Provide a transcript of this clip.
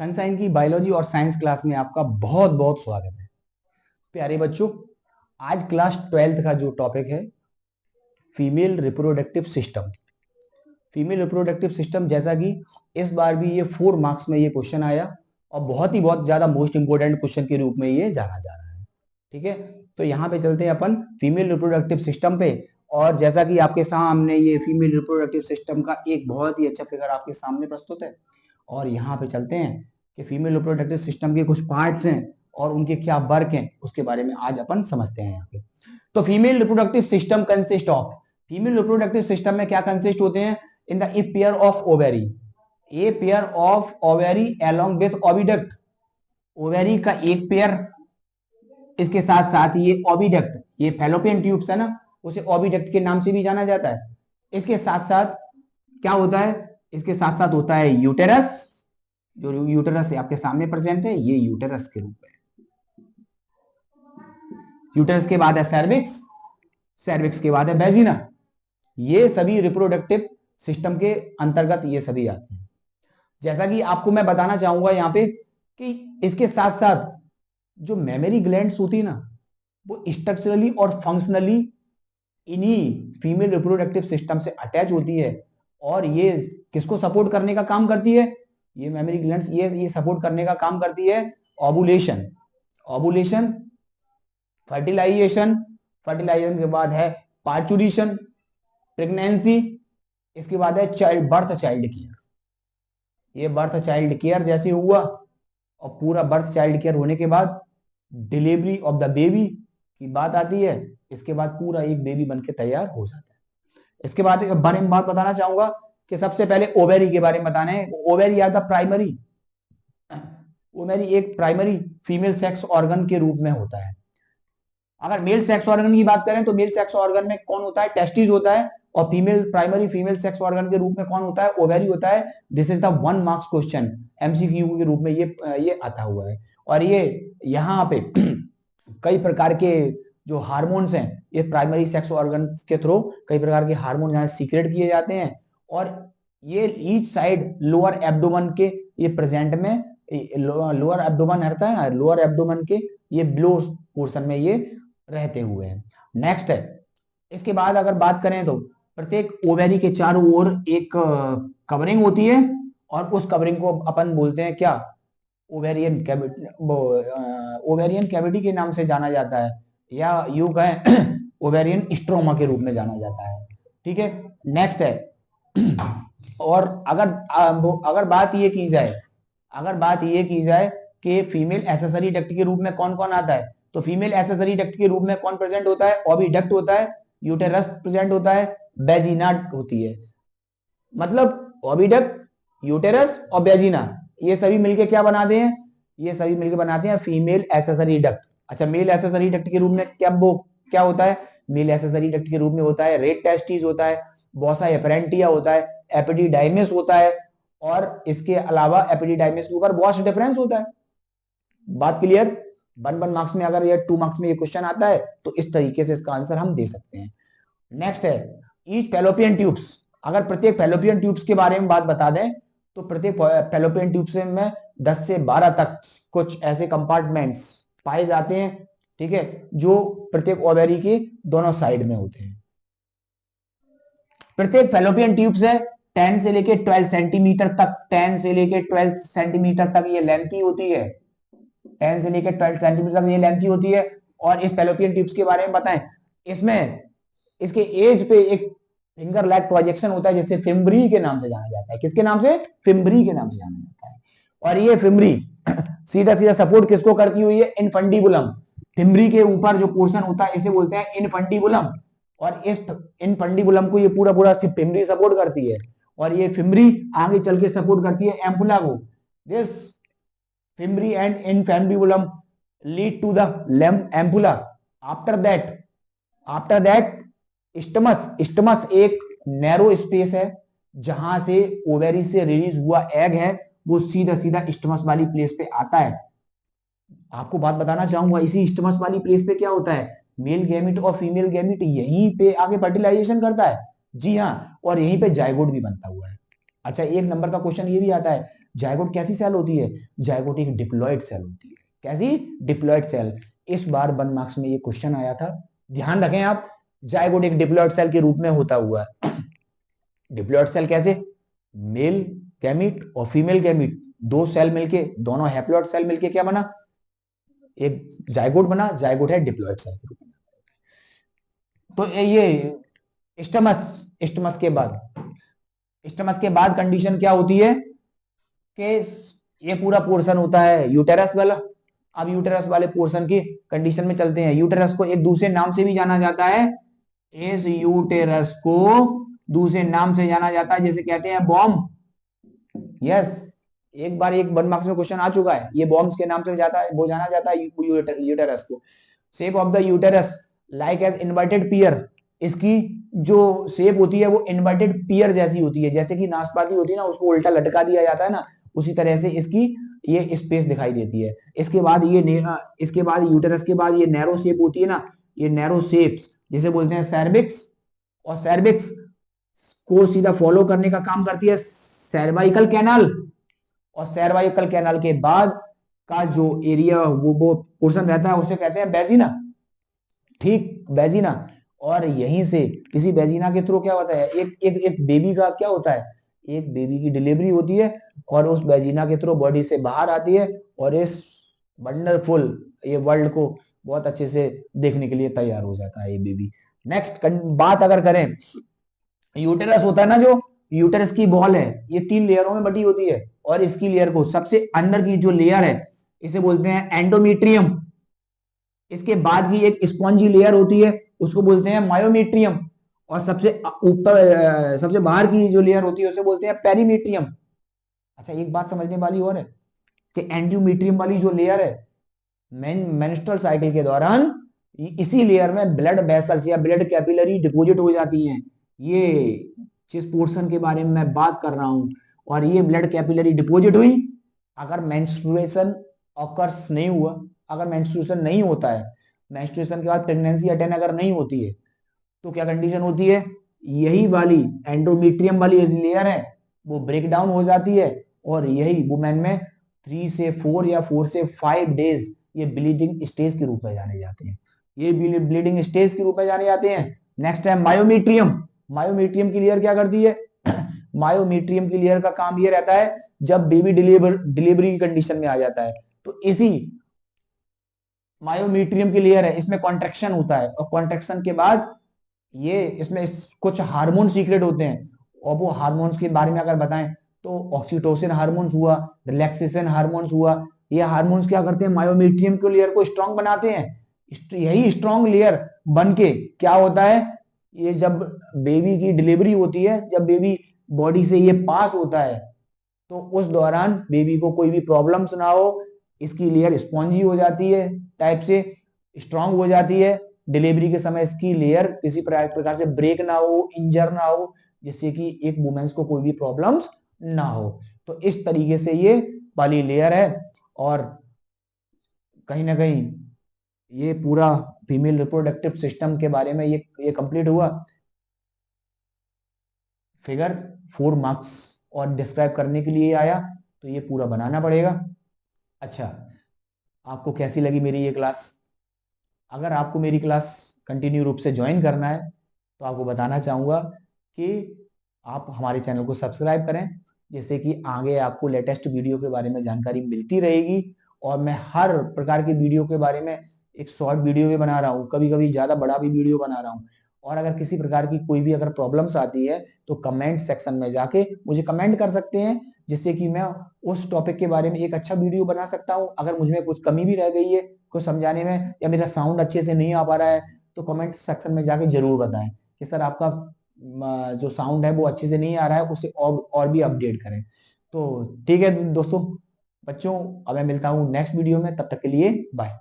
Sunshine की biology और science class में आपका बहुत बहुत स्वागत है। प्यारे बच्चों, आज क्लास 12th का जो टॉपिक है female reproductive system. Female reproductive system, जैसा कि इस बार भी ये 4 मार्क्स में ये क्वेश्चन आया और बहुत ज्यादा मोस्ट इंपोर्टेंट क्वेश्चन के रूप में ये जाना जा रहा है। ठीक है, तो यहाँ पे चलते हैं अपन फीमेल रिप्रोडक्टिव सिस्टम पे। और जैसा कि आपके सामने ये फीमेल रिप्रोडक्टिव सिस्टम का एक बहुत ही अच्छा फिगर आपके सामने प्रस्तुत है। और यहाँ पे चलते हैं कि फीमेल रिप्रोडक्टिव सिस्टम के कुछ पार्ट्स हैं और उनके क्या वर्क हैं, उसके बारे में आज अपन समझते हैं यहाँ पे। तो female reproductive system consist of, female reproductive system में क्या कंसिस्ट होते हैं? In the a pair of ovary, a pair of ovary along with oviduct, ovary का एक पेयर, इसके साथ साथ ये ओविडक्ट, ये फैलोपियन ट्यूब्स है ना, उसे ओविडक्ट के नाम से भी जाना जाता है। इसके साथ साथ क्या होता है? इसके साथ साथ होता है यूटेरस, जो यूटेरस आपके सामने प्रेजेंट है, ये यूटेरस के रूप में। यूटेरस के बाद है सर्विक्स, सर्विक्स के बाद है वेजिना। ये सभी रिप्रोडक्टिव सिस्टम के अंतर्गत ये सभी आते हैं। जैसा कि आपको मैं बताना चाहूंगा यहाँ पे कि इसके साथ साथ जो मेमोरी ग्लैंड्स होती है ना, वो स्ट्रक्चरली और फंक्शनली इन्हीं फीमेल रिप्रोडक्टिव सिस्टम से अटैच होती है। और ये किसको सपोर्ट करने का काम करती है? ये मेमोरी ग्लैंड्स ये सपोर्ट करने का काम करती है ओवुलेशन, ओवुलेशन, फर्टिलाइजेशन, फर्टिलाइजेशन के बाद है पार्चुरेशन, प्रेगनेंसी, इसके बाद है चाइल्ड बर्थ, चाइल्ड केयर। ये बर्थ चाइल्ड केयर जैसे हुआ और पूरा बर्थ चाइल्ड केयर होने के बाद डिलीवरी ऑफ द बेबी की बात आती है। इसके बाद पूरा एक बेबी बनके तैयार हो जाता है। इसके बाद बारे में बात बताना चाहूंगा कि सबसे पहले ओवेरी के बारे में बताना है। Ovary are the primary, ovary एक प्राइमरी फीमेल सेक्स ऑर्गन के रूप में होता है। अगर मेल सेक्स ऑर्गन की बात करें तो मेल सेक्स ऑर्गन में कौन होता है? टेस्टिस होता है। और female primary female sex organ के रूप में कौन होता है? ओवेरी होता है। This is the 1 marks question, MCQ के रूप में ये आता हुआ है। और ये यहाँ पे कई प्रकार के जो हार्मोन्स हैं, ये प्राइमरी सेक्स ऑर्गन के थ्रू कई प्रकार के हार्मोन यहाँ सीक्रेट किए जाते हैं। और ये ईच साइड लोअर एब्डोमेन के ये प्रेजेंट में, लोअर एब्डोमेन रहता है, लोअर एब्डोमेन के ये बिलो पोर्शन में ये रहते हुए हैं। नेक्स्ट है, इसके बाद अगर बात करें तो प्रत्येक ओवेरी के चारों ओर एक कवरिंग होती है और उस कवरिंग को अपन बोलते हैं क्या? ओवेरियन कैविटी, ओवेरियन कैविटी के नाम से जाना जाता है, या यूं कहें ओवेरियन स्ट्रोमा के रूप में जाना जाता है। ठीक है, नेक्स्ट है। और अगर बात ये की जाए, अगर बात ये की जाए कि फीमेल एसेसरी डक्ट के रूप में कौन कौन आता है, तो फीमेल एसेसरी डक्ट के रूप में कौन प्रेजेंट होता है? ओविडक्ट होता है, यूटेरस प्रेजेंट होता है, वेजिना होती है। मतलब ओविडक्ट, यूटेरस और वेजिना, ये सभी मिलके क्या बनाते हैं? ये सभी मिलके बनाते हैं फीमेल एसेसरी डक्ट। अच्छा, मेल एसेसरी डक्ट के रूप में क्या होता है? मेल एसेसरी डक्ट के रूप में होता है रेड टेस्टिस होता है, बॉसा एपरेंटिया होता है, एपिडिडाइमिस होता है। और इसके अलावा एपिडिडाइमिस के ऊपर वॉश डिफरेंस होता है। बात क्लियर? 1 मार्क्स में, अगर ये 2 मार्क्स में ये क्वेश्चन आता है तो इस तरीके से इसका आंसर हम दे सकते हैं। नेक्स्ट है ईच फैलोपियन ट्यूब्स। अगर प्रत्येक फैलोपियन ट्यूब्स के बारे में बात बता दें तो प्रत्येक फैलोपियन ट्यूब्स में 10 से 12 तक कुछ ऐसे कंपार्टमेंट्स पाए जाते हैं। ठीक है, जो प्रत्येक ओवेरी के दोनों साइड में होते हैं। प्रत्येक फैलोपियन ट्यूब से 10 से लेके 12 सेंटीमीटर तक, 10 से लेके 12 सेंटीमीटर तक ये लेंथी होती है। 10 से लेकर 12 सेंटीमीटर तक ये लेंथी होती है। और इस फैलोपियन ट्यूब्स के बारे में बताएं, इसमें इसके एज पे एक फिंगर लैग प्रोजेक्शन होता है जिसे फिम्बरी के नाम से जाना जाता है। किसके नाम से? फिम्बरी के नाम से जाना जाता है। और ये फिम्बरी सीधा सीधा सपोर्ट किसको करती हुई है? इनफंडिबुलम। फिम्बरी के ऊपर जो पोर्शन होता है इसे बोलते हैं इनफंडिबुलम। और इस इनफंडिबुलम को ये पूरा पूरा फिम्बरी सपोर्ट करती है। और ये फिम्बरी आगे चल के सपोर्ट करती है एम्पुला को। This fimbri and infundibulum lead to the ampulla. After that isthmus एक नैरो स्पेस है जहां से ओवेरी से रिलीज हुआ एग है, वो सीधा सीधा isthmus वाली प्लेस पे आता है। आपको बात बताना चाहूंगा, इसी isthmus वाली प्लेस पे क्या होता है? मेल गैमिट और फीमेल गैमिट यहीं पे आगे फर्टिलाइजेशन करता है। जी हाँ, और यहीं पे जायगोट भी बनता हुआ है। अच्छा, एक नंबर का क्वेश्चन ये भी आता है जायगोट कैसी सेल होती है? जायगोट एक डिप्लॉयड सेल होती है। कैसी? Diploid cell. इस बार 1 मार्क्स में ये क्वेश्चन आया था, ध्यान रखें आप, जायगोट एक डिप्लॉयड सेल के रूप में होता हुआ है। डिप्लॉयड सेल कैसे? मेल गैमीट और फीमेल गैमीट, दो सेल मिलके, दोनों हैप्लॉयड सेल मिलके क्या बना? एक जायगोट बना। जायगोट है डिप्लॉयड सेल के रूप में। तो ये स्टमस के बाद कंडीशन क्या होती है कि ये पूरा पोर्शन होता है यूटेरस वाला। अब यूटेरस वाले पोर्शन की कंडीशन में चलते हैं। यूटेरस को एक दूसरे नाम से भी जाना जाता है, इस यूटेरस को दूसरे नाम से जाना जाता है जैसे कहते हैं बॉम्ब। यस, एक बार एक 1 मार्क्स में क्वेश्चन आ चुका है, ये बॉम्ब्स के नाम से जाता है, वो जाना जाता है यूटेरस को। Shape of the uterus like as inverted pear, इसकी जो शेप होती है वो इन्वर्टेड पियर जैसी होती है, जैसे कि नाशपाती होती है ना, उसको उल्टा लटका दिया जाता है ना, उसी तरह से इसकी ये स्पेस दिखाई देती है। इसके बाद यूटेरस के बाद ये नैरो शेप होती है ना, ये नैरो शेप्स जिसे बोलते हैं सर्विक्स, और सर्विक्स को सीधा फॉलो करने का काम करती है सर्वाइकल कैनाल, और सर्वाइकल कैनाल के बाद का जो एरिया वो पोर्शन रहता है उसे कहते हैं बेजिना। ठीक, बेजिना। और यहीं से किसी बेजिना के थ्रू क्या होता है, एक बेबी का क्या होता है, एक बेबी की डिलीवरी होती है और उस बेजिना के थ्रू बॉडी से बाहर आती है और इस वंडरफुल ये वर्ल्ड को बहुत अच्छे से देखने के लिए तैयार हो जाता है ये बेबी। नेक्स्ट बात अगर करें, यूटेरस होता है ना, जो यूटेरस की बॉल है ये 3 लेयरों में बटी होती है, और इसकी लेयर को सबसे अंदर की जो लेयर है इसे बोलते हैं एंडोमेट्रियम। इसके बाद की एक स्पॉन्जी लेयर होती है उसको बोलते हैं मायोमेट्रियम, और सबसे ऊपर सबसे बाहर की जो लेयर होती है उसे बोलते हैं पेरीमेट्रियम। अच्छा, एक बात समझने वाली और है कि एंडोमेट्रियम वाली जो लेयर है मेंस्ट्रुअल साइकिल के दौरान इसी लेयर में ब्लड वेसल्स या ब्लड कैपिलरी डिपॉजिट हो जाती हैं। ये जिस पोर्शन के बारे में मैं बात कर रहा हूं, और ये ब्लड कैपिलरी डिपॉजिट हुई, अगर मेंस्ट्रुएशन ऑकर्स नहीं हुआ, अगर मेंस्ट्रुएशन नहीं होता है, मेंस्ट्रुएशन के बाद प्रेगनेंसी अटेन अगर नहीं होती है, तो क्या कंडीशन होती है, यही वाली एंडोमेट्रियम वाली लेयर है वो ब्रेक डाउन हो जाती है, और यही वुमेन में 3 से 4 या 4 से 5 डेज ये ब्लीडिंग स्टेज के रूप में जाने जाते हैं। ये ब्लीडिंग स्टेज के रूप में जाने जाते हैं। नेक्स्ट है मायोमेट्रियम। मायोमेट्रियम की लेयर क्या करती है? मायोमेट्रियम की लेयर का काम ये रहता है जब बेबी डिलीवरी की कंडीशन में आ जाता है, तो इसी मायोमेट्रियम की लेयर है, इसमें कॉन्ट्रेक्शन होता है, और कॉन्ट्रेक्शन के बाद ये इसमें कुछ हार्मोन सीक्रेट होते हैं, और वो हार्मोन्स के बारे में अगर बताएं तो ऑक्सीटोसिन हार्मोन्स हुआ, रिलैक्सेशन हार्मोन्स हुआ। ये हार्मोन्स क्या करते हैं? मायोमेट्रियम के लेयर को स्ट्रांग बनाते हैं। यही स्ट्रांग लेयर बन के क्या होता है, ये जब बेबी की डिलीवरी होती है, जब बेबी बॉडी से ये पास होता है, तो उस दौरान बेबी को कोई भी प्रॉब्लम्स ना हो, इसकी लेयर स्पॉन्जी हो जाती है, टाइप से स्ट्रांग हो जाती है। डिलीवरी के समय इसकी लेयर किसी प्रकार से ब्रेक ना हो, इंजर ना हो, जिससे कि एक वुमेन्स को कोई भी प्रॉब्लम्स ना हो। तो इस तरीके से ये वाली लेयर है, और कहीं ना कहीं ये पूरा फीमेल रिप्रोडक्टिव सिस्टम के बारे में ये कंप्लीट हुआ। फिगर 4 मार्क्स और डिस्क्राइब करने के लिए आया, तो ये पूरा बनाना पड़ेगा। अच्छा, आपको कैसी लगी मेरी ये क्लास? अगर आपको मेरी क्लास कंटिन्यू रूप से ज्वाइन करना है तो आपको बताना चाहूँगा कि आप हमारे चैनल को सब्सक्राइब करें, जिससे कि आगे आपको लेटेस्ट वीडियो के बारे में जानकारी मिलती रहेगी। और मैं हर प्रकार की वीडियो के बारे में एक शॉर्ट वीडियो भी बना रहा हूँ, कभी कभी ज़्यादा बड़ा भी वीडियो बना रहा हूँ। और अगर किसी प्रकार की कोई भी अगर प्रॉब्लम्स आती है तो कमेंट सेक्शन में जाके मुझे कमेंट कर सकते हैं, जिससे कि मैं उस टॉपिक के बारे में एक अच्छा वीडियो बना सकता हूँ। अगर मुझ में कुछ कमी भी रह गई है कुछ समझाने में, या मेरा साउंड अच्छे से नहीं आ पा रहा है, तो कमेंट सेक्शन में जाके जरूर बताएं कि सर आपका जो साउंड है वो अच्छे से नहीं आ रहा है, उसे और भी अपडेट करें। तो ठीक है दोस्तों, बच्चों, अब मैं मिलता हूँ नेक्स्ट वीडियो में, तब तक के लिए बाय।